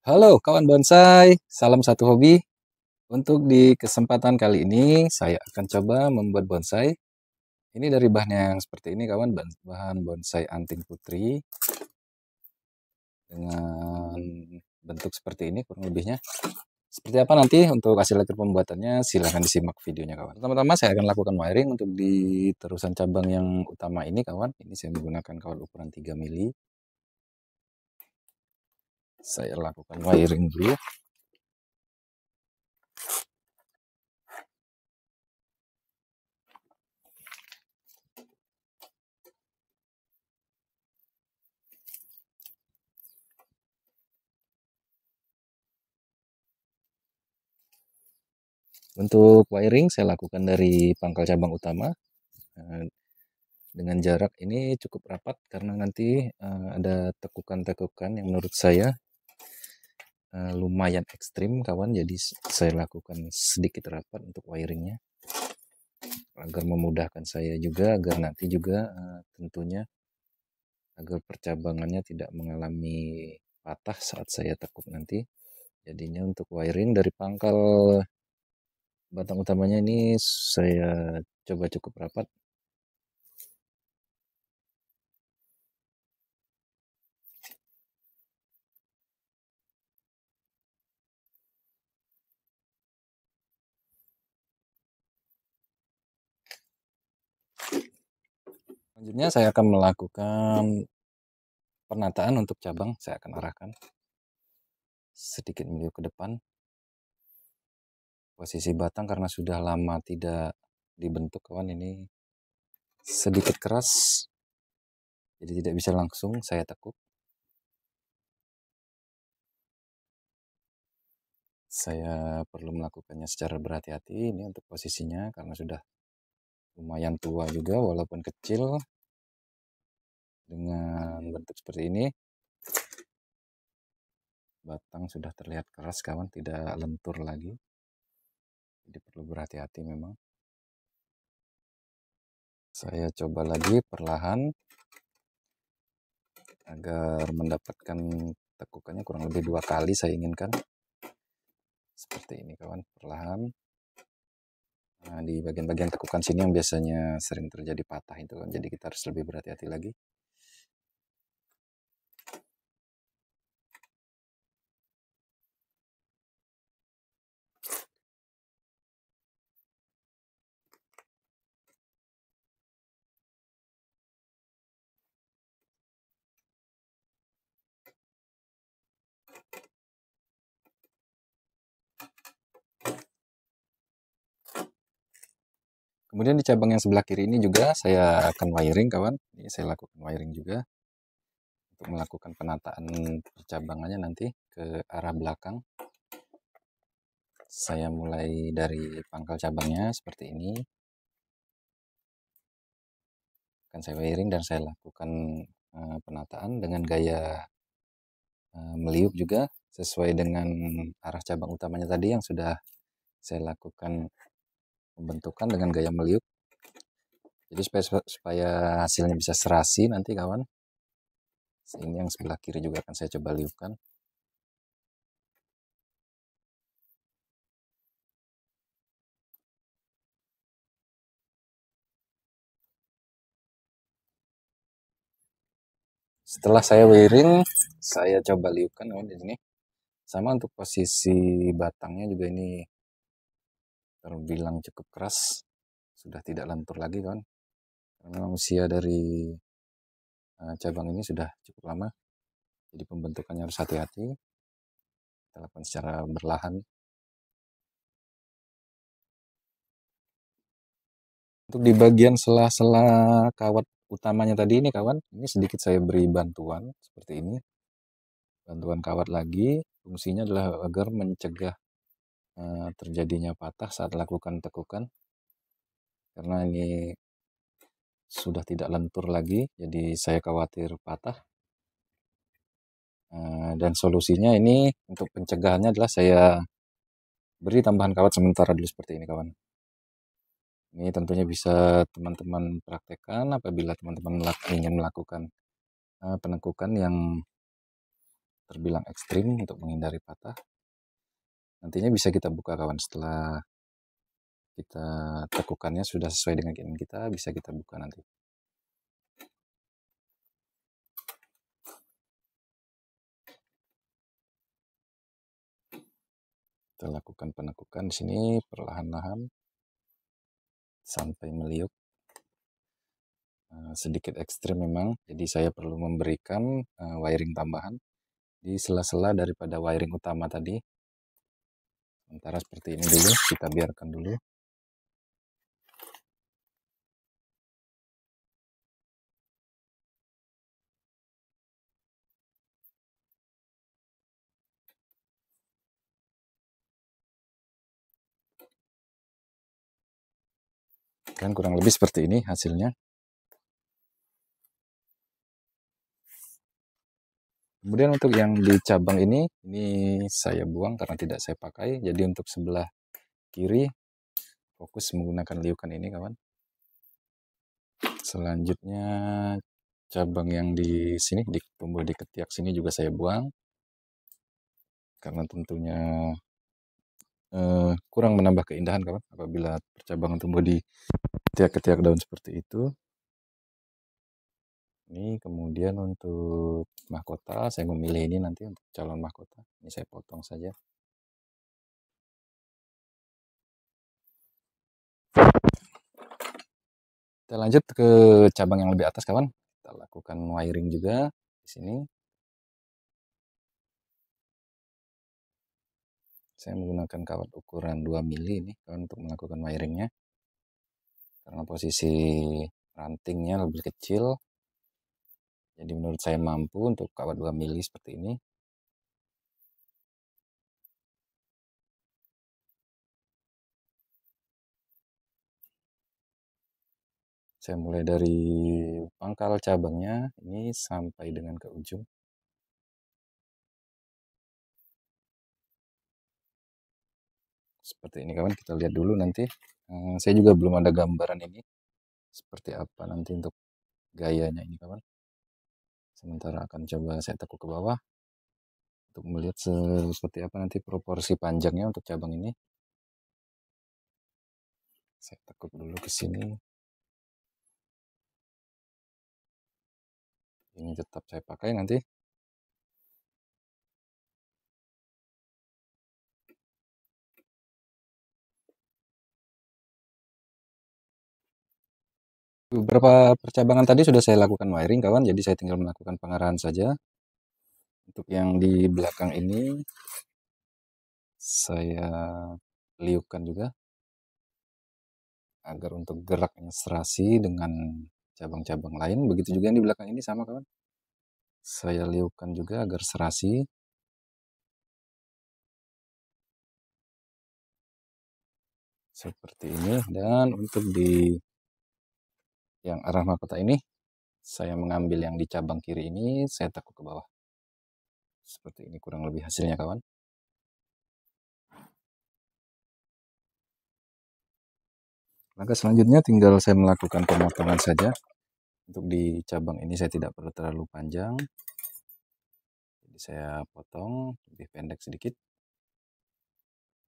Halo kawan bonsai, salam satu hobi. Untuk di kesempatan kali ini saya akan coba membuat bonsai. Ini dari bahan yang seperti ini kawan, bahan bonsai anting putri dengan bentuk seperti ini kurang lebihnya. Seperti apa nanti untuk hasil akhir pembuatannya silahkan disimak videonya kawan. Pertama-tama saya akan lakukan wiring untuk di terusan cabang yang utama ini kawan. Ini saya menggunakan kawat ukuran 3 mili. Saya lakukan wiring dulu. Untuk wiring saya lakukan dari pangkal cabang utama eh, dengan jarak ini cukup rapat karena nanti ada tekukan-tekukan yang menurut saya lumayan ekstrim kawan, jadi saya lakukan sedikit rapat untuk wiringnya agar memudahkan saya juga, agar nanti juga tentunya agar percabangannya tidak mengalami patah saat saya tekuk nanti. Jadinya untuk wiring dari pangkal batang utamanya ini saya coba cukup rapat. Selanjutnya saya akan melakukan penataan untuk cabang. Saya akan arahkan sedikit meliuk ke depan. Posisi batang karena sudah lama tidak dibentuk kawan, ini sedikit keras, jadi tidak bisa langsung saya tekuk. Saya perlu melakukannya secara berhati-hati ini untuk posisinya karena sudah lumayan tua juga walaupun kecil. Dengan bentuk seperti ini batang sudah terlihat keras kawan, tidak lentur lagi, jadi perlu berhati-hati memang. Saya coba lagi perlahan agar mendapatkan tekukannya kurang lebih 2 kali saya inginkan. Seperti ini kawan, perlahan. Nah, di bagian-bagian tekukan sini yang biasanya sering terjadi patah itu kan, jadi kita harus lebih berhati-hati lagi. Kemudian di cabang yang sebelah kiri ini juga saya akan wiring kawan. Ini saya lakukan wiring juga untuk melakukan penataan percabangannya nanti ke arah belakang. Saya mulai dari pangkal cabangnya seperti ini. Akan saya wiring dan saya lakukan penataan dengan gaya meliuk juga sesuai dengan arah cabang utamanya tadi yang sudah saya lakukan pembentukan dengan gaya meliuk. Jadi supaya hasilnya bisa serasi nanti kawan. Ini yang sebelah kiri juga akan saya coba liupkan. Setelah saya wiring, saya coba liupkan kawan di sini. Sama untuk posisi batangnya juga ini terbilang cukup keras, sudah tidak lentur lagi kawan. Karena usia dari cabang ini sudah cukup lama, jadi pembentukannya harus hati-hati. Kita lakukan secara berlahan. Untuk di bagian sela-sela kawat utamanya tadi ini kawan, ini sedikit saya beri bantuan seperti ini. Bantuan kawat lagi, fungsinya adalah agar mencegah terjadinya patah saat lakukan tekukan. Karena ini sudah tidak lentur lagi, jadi saya khawatir patah. Dan solusinya ini untuk pencegahannya adalah saya beri tambahan kawat sementara dulu seperti ini kawan. Ini tentunya bisa teman-teman praktekkan apabila teman-teman ingin melakukan penekukan yang terbilang ekstrim untuk menghindari patah. Nantinya bisa kita buka kawan, setelah kita tekukannya sudah sesuai dengan keinginan kita, bisa kita buka nanti. Kita lakukan penekukan di sini perlahan-lahan sampai meliuk. Sedikit ekstrim memang, jadi saya perlu memberikan wiring tambahan di sela-sela daripada wiring utama tadi. Sementara seperti ini dulu, kita biarkan dulu. Dan kurang lebih seperti ini hasilnya. Kemudian untuk yang di cabang ini saya buang karena tidak saya pakai. Jadi untuk sebelah kiri fokus menggunakan liukan ini kawan. Selanjutnya cabang yang di sini tumbuh di ketiak sini juga saya buang karena tentunya kurang menambah keindahan kawan apabila percabangan tumbuh di ketiak-ketiak daun seperti itu. Ini kemudian untuk mahkota, saya memilih ini nanti untuk calon mahkota. Ini saya potong saja. Kita lanjut ke cabang yang lebih atas kawan. Kita lakukan wiring juga di sini. Saya menggunakan kawat ukuran 2 mili ini kawan untuk melakukan wiringnya. Karena posisi rantingnya lebih kecil. Jadi menurut saya mampu untuk kawat 2 mili seperti ini. Saya mulai dari pangkal cabangnya ini sampai dengan ke ujung. Seperti ini kawan, kita lihat dulu nanti. Saya juga belum ada gambaran ini seperti apa nanti untuk gayanya ini kawan. Sementara akan coba saya tekuk ke bawah untuk melihat seperti apa nanti proporsi panjangnya untuk cabang ini. Saya tekuk dulu ke sini. Ini tetap saya pakai nanti. Beberapa percabangan tadi sudah saya lakukan wiring kawan, jadi saya tinggal melakukan pengarahan saja. Untuk yang di belakang ini saya liupkan juga agar untuk geraknya serasi dengan cabang-cabang lain. Begitu juga yang di belakang ini sama kawan. Saya liupkan juga agar serasi. Seperti ini. Dan untuk di yang arah mahkota ini, saya mengambil yang di cabang kiri ini, saya tekuk ke bawah. Seperti ini kurang lebih hasilnya kawan. Langkah selanjutnya tinggal saya melakukan pemotongan saja. Untuk di cabang ini saya tidak perlu terlalu panjang. Jadi saya potong lebih pendek sedikit.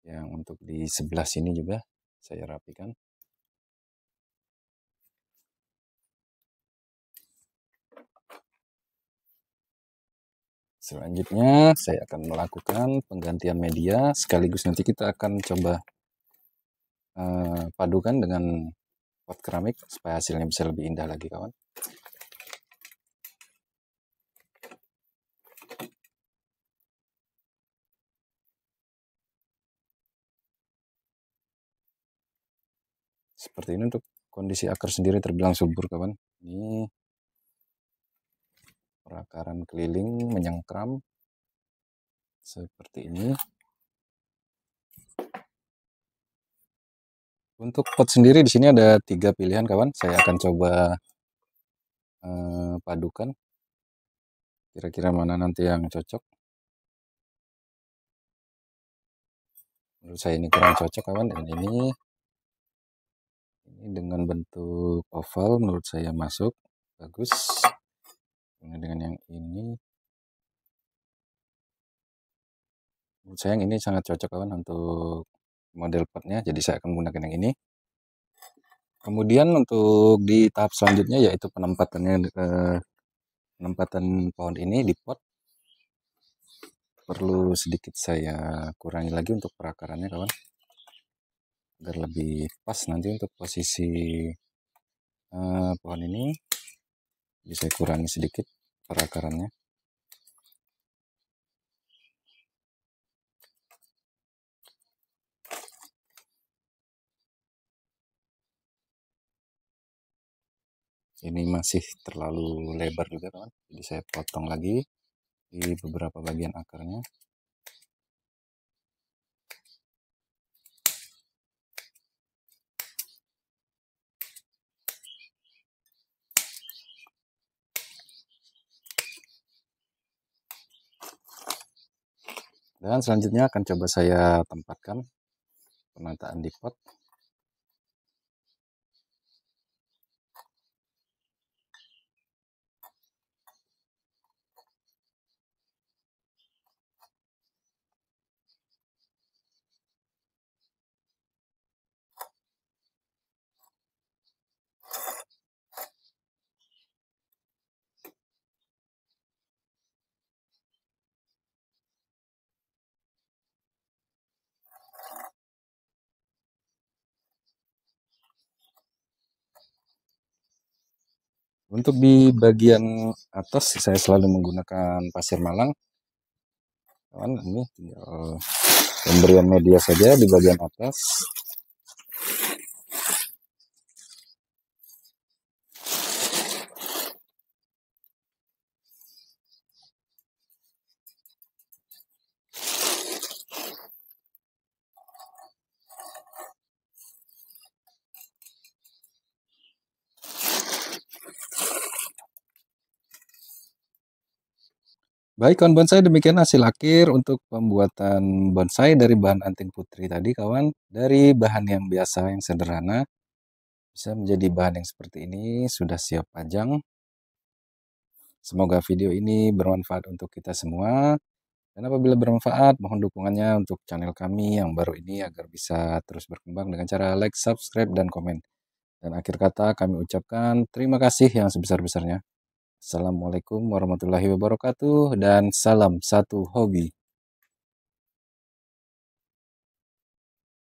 Yang untuk di sebelah sini juga saya rapikan. Selanjutnya saya akan melakukan penggantian media, sekaligus nanti kita akan coba padukan dengan pot keramik supaya hasilnya bisa lebih indah lagi kawan. Seperti ini untuk kondisi akar sendiri terbilang subur kawan. Ini perakaran keliling menyengkram seperti ini. Untuk pot sendiri di sini ada 3 pilihan kawan. Saya akan coba padukan. Kira-kira mana nanti yang cocok. Menurut saya ini kurang cocok kawan dengan ini. Ini dengan bentuk oval menurut saya masuk bagus. Dengan yang ini Menurut saya yang ini sangat cocok kawan untuk model potnya, jadi saya akan menggunakan yang ini. Kemudian untuk di tahap selanjutnya yaitu penempatan pohon ini di pot, perlu sedikit saya kurangi lagi untuk perakarannya kawan, agar lebih pas nanti untuk posisi pohon ini. Bisa saya kurangi sedikit perakarannya. Ini masih terlalu lebar juga kawan, jadi saya potong lagi di beberapa bagian akarnya. Dan selanjutnya akan coba saya tempatkan penataan di pot. Untuk di bagian atas saya selalu menggunakan pasir malang. Kawan, ini tinggal pemberian media saja di bagian atas. Baik kawan bonsai, demikian hasil akhir untuk pembuatan bonsai dari bahan anting putri tadi kawan. Dari bahan yang biasa, yang sederhana, bisa menjadi bahan yang seperti ini, sudah siap pajang. Semoga video ini bermanfaat untuk kita semua. Dan apabila bermanfaat, mohon dukungannya untuk channel kami yang baru ini agar bisa terus berkembang dengan cara like, subscribe, dan komen. Dan akhir kata kami ucapkan terima kasih yang sebesar-besarnya. Assalamualaikum warahmatullahi wabarakatuh dan salam satu hobi.